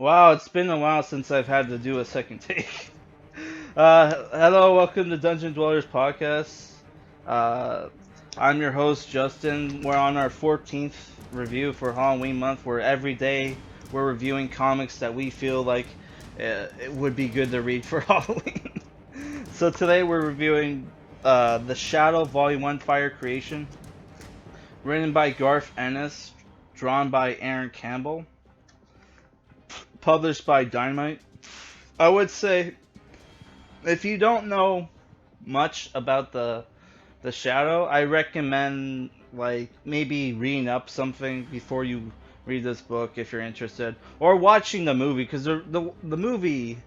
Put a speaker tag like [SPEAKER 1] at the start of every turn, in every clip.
[SPEAKER 1] Wow, it's been a while since I've had to do a second take. Hello, welcome to Dungeon Dwellers Podcast. Uh, I'm your host, Justin. We're on our 14th review for Halloween month, where every day we're reviewing comics that we feel like it would be good to read for Halloween. So today we're reviewing The Shadow, Volume 1, Fire Creation, written by Garth Ennis, drawn by Aaron Campbell, published by Dynamite. I would say if you don't know much about the Shadow, I recommend like maybe reading up something before you read this book if you're interested, or watching the movie because the movie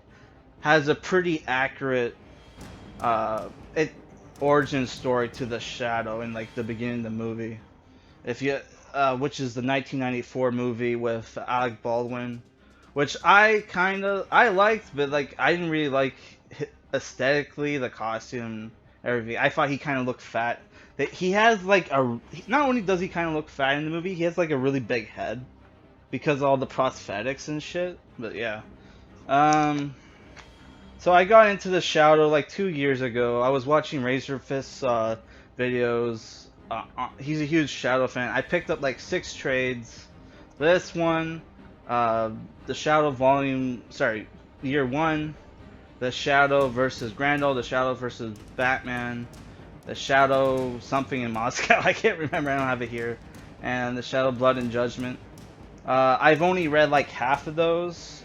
[SPEAKER 1] has a pretty accurate uh it origin story to the Shadow in like the beginning of the movie. If you which is the 1994 movie with Alec Baldwin, which I liked, but like I didn't really like aesthetically the costume, everything. I thought he kind of looked fat. That he has like a not only does he kind of look fat in the movie, he has like a really big head because of all the prosthetics and shit. But yeah, um, so I got into the Shadow like 2 years ago. I was watching Razor Fist's videos. He's a huge Shadow fan. I picked up like 6 trades. This one, uh, the Shadow Volume, sorry, Year 1, the Shadow versus Grendel, the Shadow versus Batman, the Shadow something in Moscow. I can't remember. I don't have it here. And the Shadow Blood and Judgment. I've only read like half of those,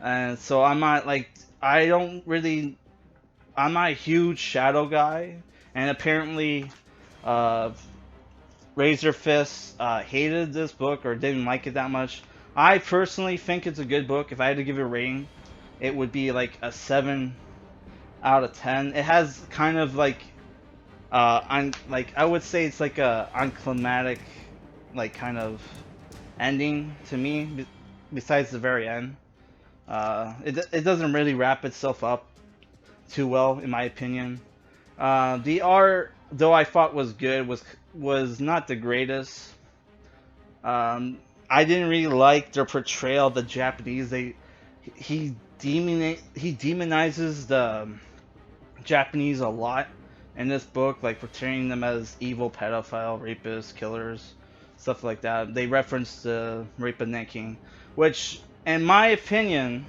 [SPEAKER 1] and so I'm not like I don't really. I'm not a huge Shadow guy, and apparently, uh, Razor Fist hated this book or didn't like it that much. I personally think it's a good book. If I had to give it a rating, it would be like a 7 out of 10. It has kind of like I would say it's like a unclimatic like kind of ending to me. Besides the very end, it doesn't really wrap itself up too well in my opinion. The art, though I thought was good, was not the greatest. I didn't really like their portrayal of the Japanese. He demonizes the Japanese a lot in this book, like portraying them as evil pedophile, rapists, killers, stuff like that. They reference the rape of Nanking, which, in my opinion,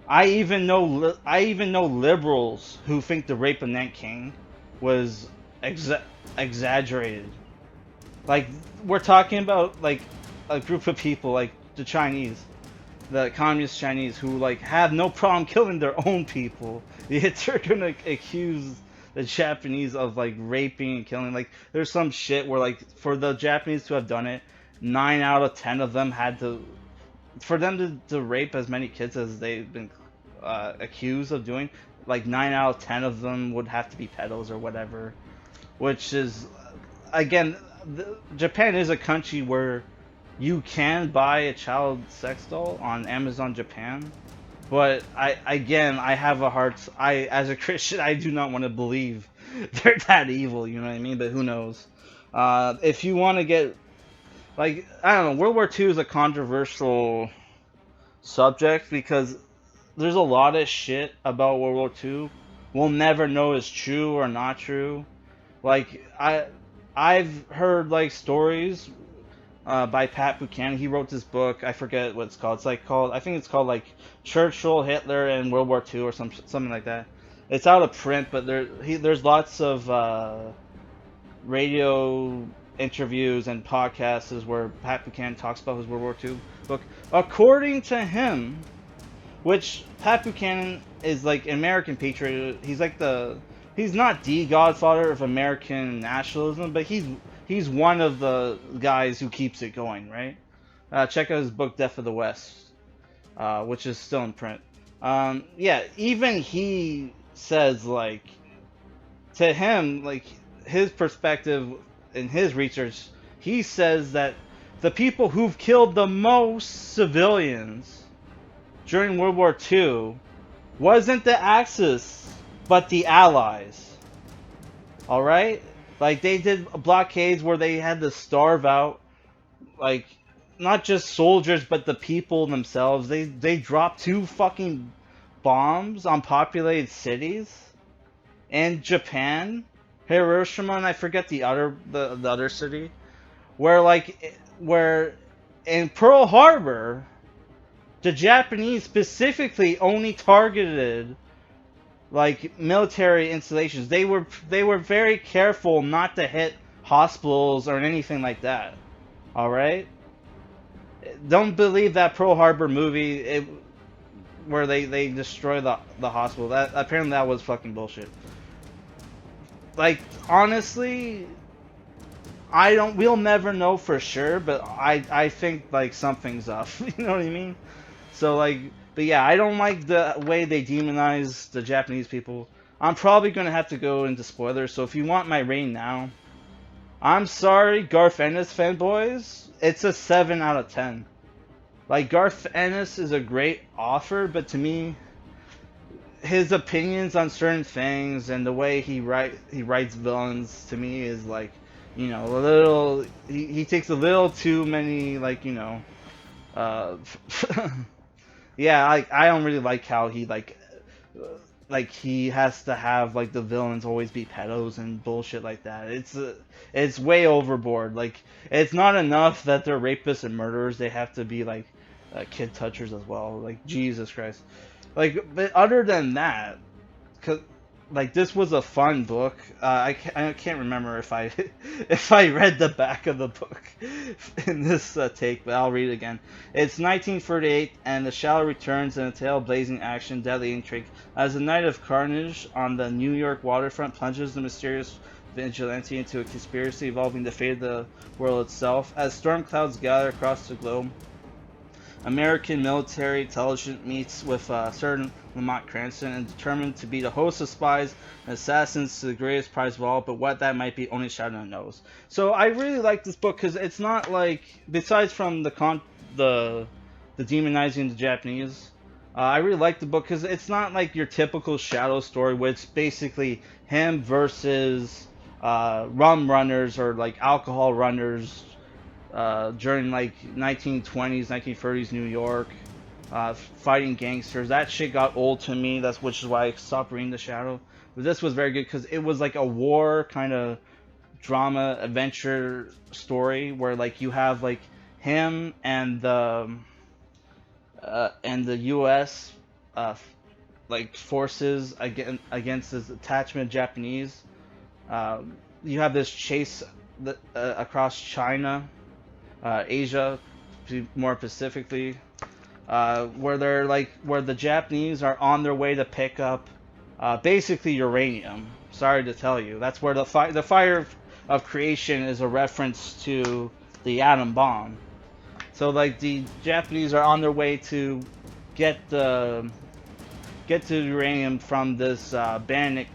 [SPEAKER 1] I even know liberals who think the rape of Nanking was exaggerated. Like we're talking about like a group of people like the Chinese, the communist Chinese who like have no problem killing their own people. Yet they're gonna accuse the Japanese of like raping and killing. Like there's some shit where like for the Japanese to have done it, 9 out of 10 of them had to for them to rape as many kids as they've been accused of doing. Like 9 out of 10 of them would have to be pedos or whatever, which is again, Japan is a country where you can buy a child sex doll on Amazon Japan, but I have a heart. I as a Christian, I do not want to believe they're that evil. You know what I mean? But who knows? If you want to get like I don't know, World War II is a controversial subject because there's a lot of shit about World War II we'll never know is true or not true. Like I've heard like stories by Pat Buchanan. He wrote this book. I forget what it's called. It's like called. I think it's called like Churchill, Hitler, and World War II or something like that. It's out of print, but there's lots of radio interviews and podcasts where Pat Buchanan talks about his World War II book. According to him, which Pat Buchanan is like an American patriot. He's not the godfather of American nationalism, but he's one of the guys who keeps it going, right? Check out his book Death of the West, which is still in print. Yeah, even he says like to him like his perspective in his research, he says that the people who've killed the most civilians during World War II wasn't the Axis, but the Allies. All right, like they did blockades where they had to starve out like not just soldiers, but the people themselves. They dropped two fucking bombs on populated cities in Japan, Hiroshima, and I forget the other city, where where in Pearl Harbor, the Japanese specifically only targeted like military installations. They were very careful not to hit hospitals or anything like that. All right, don't believe that Pearl Harbor movie where they destroy the hospital. That apparently that was fucking bullshit. Like honestly, I don't. We'll never know for sure, but I think like something's up. You know what I mean? So like, but yeah, I don't like the way they demonize the Japanese people. I'm probably gonna have to go into spoilers. So if you want my rating now, I'm sorry, Garth Ennis fanboys. It's a 7 out of 10. Like Garth Ennis is a great author, but to me, his opinions on certain things and the way he writes villains to me is like, a little. He takes a little too many uh, yeah, I don't really like how he like he has to have like the villains always be pedos and bullshit like that. It's way overboard. Like it's not enough that they're rapists and murderers. They have to be like kid touchers as well. Like Jesus Christ. Like but other than that, 'cause, like this was a fun book. I can't remember if I if I read the back of the book in this take, but I'll read it again. It's 1938, and the Shadow returns in a tale of blazing action, deadly intrigue. As a night of carnage on the New York waterfront plunges the mysterious vigilante into a conspiracy involving the fate of the world itself. As storm clouds gather across the globe, American military intelligence meets with certain Lamont Cranston and determined to be the host of spies and assassins to the greatest prize of all, but what that might be, only Shadow knows. So I really like this book because it's not like, besides from the demonizing the Japanese, I really like the book because it's not like your typical Shadow story where it's basically him versus rum runners or like alcohol runners during like 1920s, 1930s New York, fighting gangsters. That shit got old to me. Which is why I stopped reading The Shadow. But this was very good because it was like a war kind of drama adventure story where like you have like him and the U.S. Like forces against this attachment of Japanese. You have this chase across China, Asia, more specifically, where the Japanese are on their way to pick up basically uranium. Sorry to tell you, that's where the fire of creation is a reference to the atom bomb. So like the Japanese are on their way to get the uranium from this bandit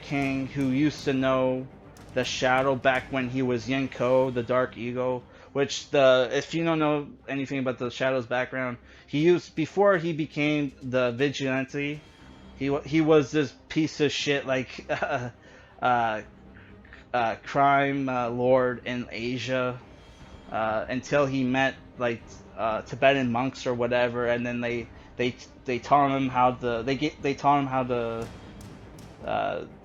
[SPEAKER 1] king who used to know the Shadow back when he was Yenko, the Dark Ego. Which if you don't know anything about the Shadow's background, before he became the vigilante, he was this piece of shit like crime lord in Asia until he met like Tibetan monks or whatever, and then they taught him how to they taught him how to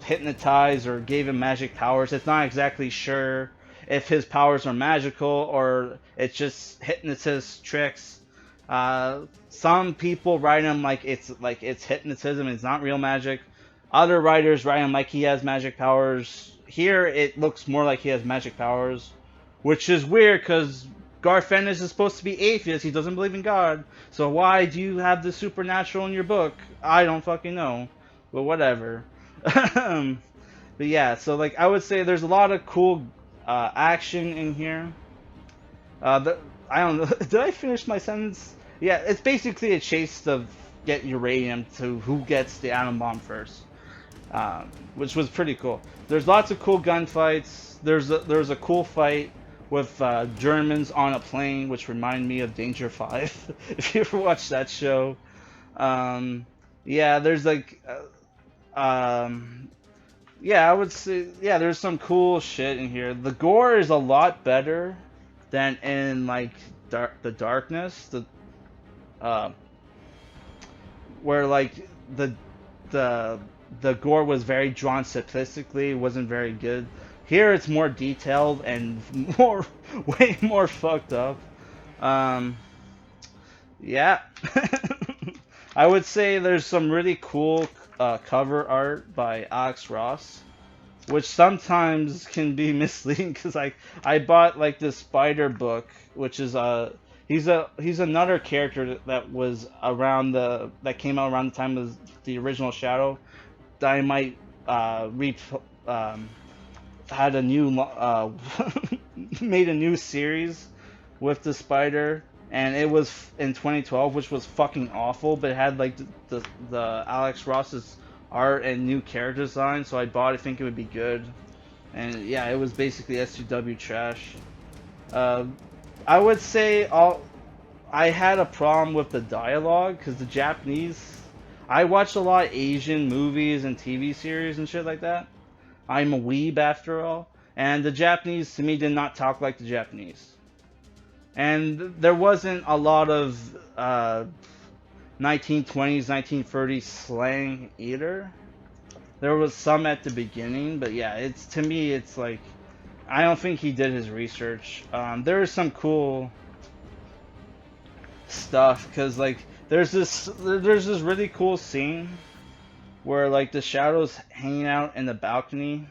[SPEAKER 1] hypnotize or gave him magic powers. It's not exactly sure if his powers are magical or it's just hypnotist tricks. Some people write him like it's hypnotism. It's not real magic. Other writers write him like he has magic powers. Here it looks more like he has magic powers, which is weird because Garth Ennis is supposed to be atheist. He doesn't believe in God. So why do you have the supernatural in your book? I don't fucking know. But whatever. But yeah, so like I would say there's a lot of cool action in here. I don't know. Did I finish my sentence? Yeah, it's basically a chase to get uranium to who gets the atom bomb first, which was pretty cool. There's lots of cool gunfights. There's a cool fight with Germans on a plane, which remind me of Danger 5. If you ever watched that show, yeah, there's like, yeah, I would say, yeah, there's some cool shit in here. The gore is a lot better Then in like the darkness, uh, where like the the the gore was very drawn simplistically, wasn't very good. Here it's more detailed and more way more fucked up. Um, yeah. I would say there's some really cool cover art by Alex Ross, which sometimes can be misleading because I bought like this spider book, which is he's another character that was around that came out around the time of the original Shadow. Dynamite re um, had a new made a new series with the spider, and it was in 2012, which was fucking awful, but it had like the Alex Ross's art and new character design, so I bought it thinking it would be good. And yeah, it was basically SCW trash. Uh, I would say I had a problem with the dialogue because the Japanese. I watched a lot of Asian movies and TV series and shit like that. I'm a weeb after all, and the Japanese to me did not talk like the Japanese. And there wasn't a lot of 1920s, 1930s slang either. There was some at the beginning, but yeah, it's to me, it's like I don't think he did his research. There is some cool stuff because like there's this really cool scene where like the Shadow's hanging out in the balcony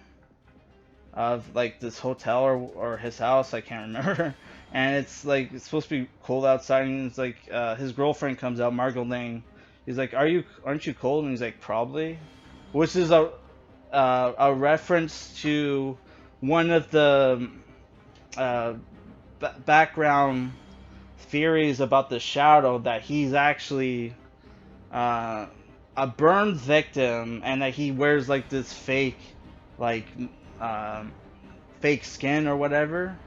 [SPEAKER 1] of like this hotel or his house, I can't remember. And it's like it's supposed to be cold outside, and it's like his girlfriend comes out, Margot Lane. He's like, aren't you cold? And he's like, probably, which is a reference to one of the uh, background theories about the Shadow, that he's actually uh, a burn victim, and that he wears like this like um, fake skin or whatever.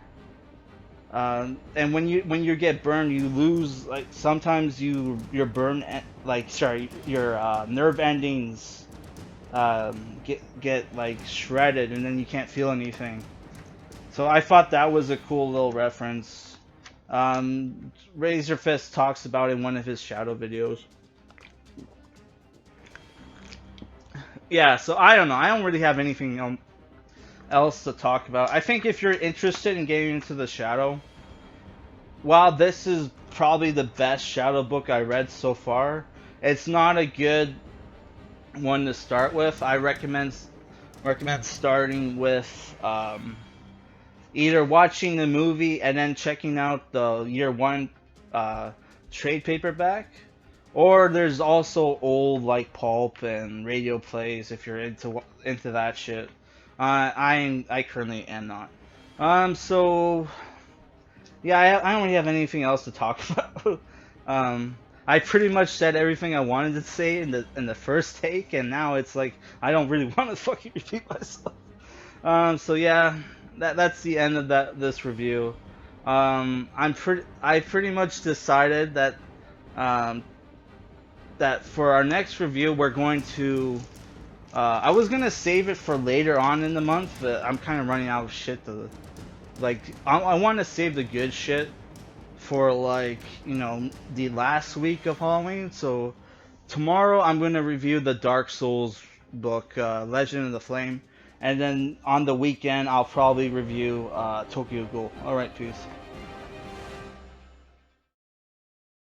[SPEAKER 1] And when you get burned, you lose like sometimes your like sorry your nerve endings get like shredded, and then you can't feel anything. So I thought that was a cool little reference. Razorfist talks about it in one of his Shadow videos. Yeah, so I don't know. I don't really have anything else to talk about. I think if you're interested in getting into the Shadow, while this is probably the best Shadow book I read so far, it's not a good one to start with. I recommend starting with either watching the movie and then checking out the year one trade paperback, or there's also old like pulp and radio plays if you're into that shit. I currently am not. So yeah, I don't really have anything else to talk about. I pretty much said everything I wanted to say in the first take, and now it's like I don't really want to fucking repeat myself. So yeah, that's the end of this review. I pretty much decided um, that for our next review we're going to. I was gonna save it for later on in the month, but I'm kind of running out of shit to like. I want to save the good shit for like the last week of Halloween. So tomorrow I'm going to review the Dark Souls book, Legend of the Flame, and then on the weekend I'll probably review Tokyo Ghoul. All right, peace.